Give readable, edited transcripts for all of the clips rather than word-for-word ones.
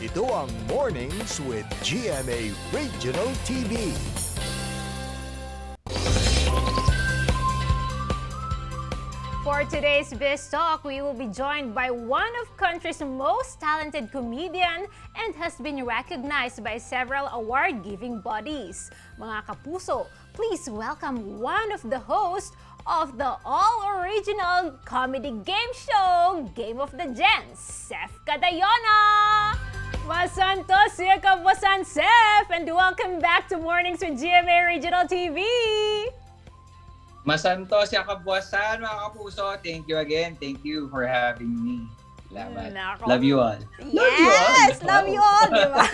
Ito ang Mornings with GMA Regional TV. For today's Biz Talk, we will be joined by one of country's most talented comedian and has been recognized by several award-giving bodies. Mga kapuso, please welcome one of the hosts of the all-original comedy game show, Game of the Gents, Seth Cadayona! Masantos, Kapusan Seth, and welcome back to Mornings with GMA Regional TV! Masantos, Kapusan, mga kapuso. Thank you again. Thank you for having me. Salamat. Nako. Love you all. Yes! Love you all, Wow. di ba?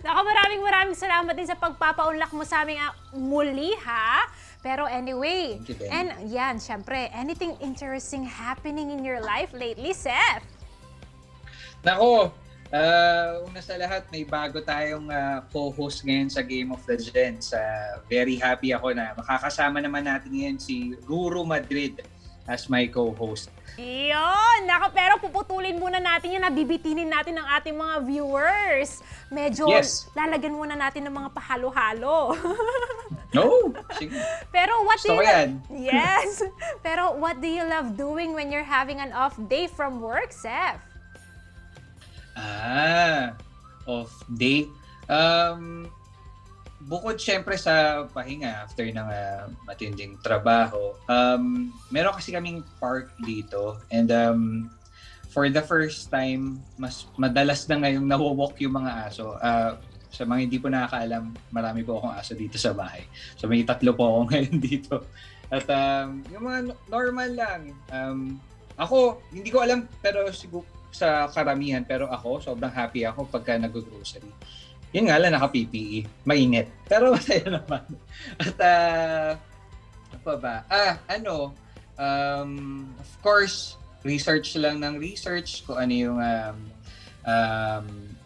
Nako, maraming salamat din sa pagpapaunlak mo sa aming muli, ha? Pero anyway, Thank you, Ben. and yan, syempre, anything interesting happening in your life lately, Seth? Nako, una sa lahat, may bago tayong co-host ngayon sa Game of the Gents. Very happy ako na makakasama naman natin ngayon si Ruru Madrid as my co-host. Iyon! Nako, pero puputulin muna natin yan, nabibitinin natin ang ating mga viewers. Medyo Yes. lalagyan muna natin ng mga pahalo-halo. No! Sige. Pero what do Gusto you ko yan. Yes. Pero what do you love doing when you're having an off day from work, Seth? Off day. Bukod syempre sa pahinga after ng matinding trabaho, meron kasi kaming park dito and for the first time, mas madalas na ngayong nawawalk yung mga aso. Sa mga hindi po nakakaalam, marami po akong aso dito sa bahay. So may 3 po ako ngayon dito. At yung mga normal lang. Ako, hindi ko alam pero siguro sa karamihan, pero ako, sobrang happy ako pagka nag-grocery. Yun nga lang, naka-PPE. Mainit. Pero masaya naman. At ano pa ba? Of course, research lang ng research kung ano yung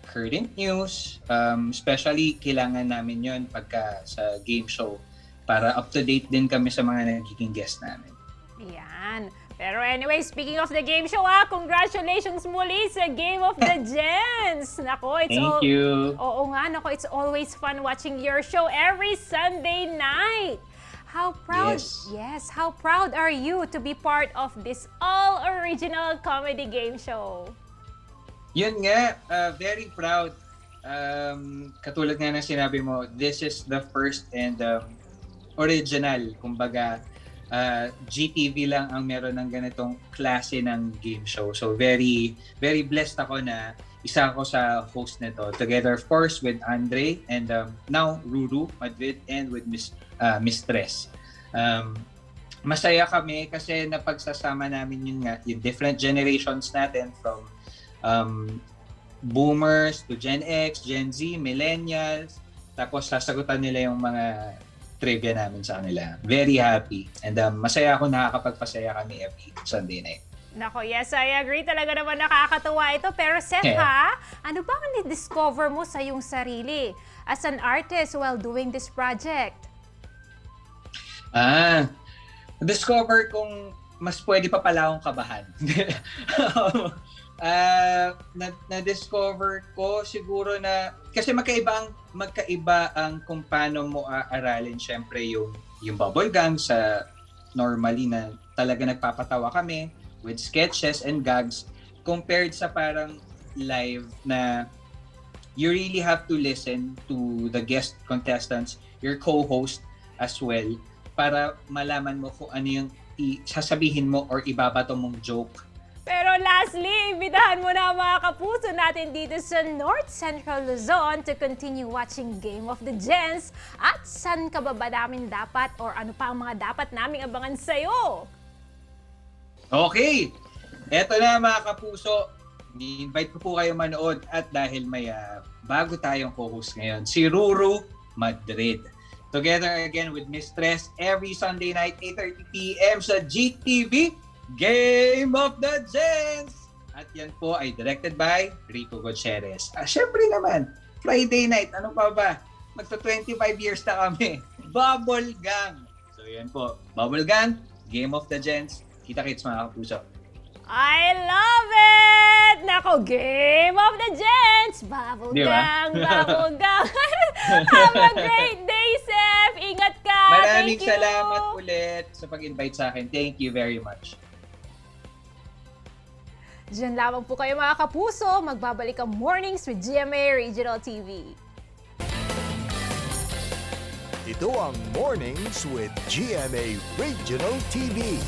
current news. Especially, kailangan namin yun pagka sa game show para up-to-date din kami sa mga nagiging guest namin. Yan. Pero anyway, speaking of the game show, congratulations muli sa Game of the Gents! Nako, Thank you. Oo nga, nako, it's always fun watching your show every Sunday night. How proud, Yes. how proud are you to be part of this all-original comedy game show? Yun nga, very proud. Katulad nga ng sinabi mo, this is the first and original, kumbaga, GTV lang ang meron ng ganitong klase ng game show. So very, very blessed ako na isa ako sa host nito. Together, of course, with Andre and now Ruru Madrid and with Mistress. Masaya kami kasi napagsasama namin yun nga, yung different generations natin from boomers to Gen X, Gen Z, millennials. Tapos sasagutan nila yung mga trivia namin sa kanila. Very happy. And masaya ako, nakakapagpasaya kami every Sunday night. Nako, yes, I agree. Talaga naman nakakatuwa ito. Pero Seth, ano ba ang discover mo sa iyong sarili as an artist while doing this project? Discover kong mas pwede pa pala akong kabahan. Na-discover ko siguro na kasi magkaiba ang kung paano mo aaralin syempre yung bubble gang sa normally na talaga nagpapatawa kami with sketches and gags compared sa parang live na you really have to listen to the guest contestants, your co-host as well para malaman mo kung ano yung sasabihin mo or ibabato mong joke. Pero lastly, imbitahan mo na ang mga kapuso natin dito sa North Central Luzon to continue watching Game of the Gents. At saan ka ba namin dapat or ano pa ang mga dapat naming abangan sa'yo? Okay! Eto na mga kapuso. I-invite ko po kayo manood at dahil may bago tayong co-host ngayon, si Ruru Madrid. Together again with Mistress every Sunday night, 8:30 p.m. sa GTV. Game of the Gents! At yan po ay directed by Rico Gutierrez. Syempre naman, Friday night, ano pa ba? Magta-25 years na kami. Bubble Gang! So yan po, Bubble Gang, Game of the Gents. Kita-kits mga kapuso. I love it! Nako, Game of the Gents! It's bubble Di ba? gang, bubble gang. Have a great day, Seth! Ingat ka! Maraming Thank you! salamat ulit sa pag-invite sa akin. Thank you very much. Diyan lamang po kayo mga kapuso. Magbabalik ang Mornings with GMA Regional TV. Ito ang Mornings with GMA Regional TV.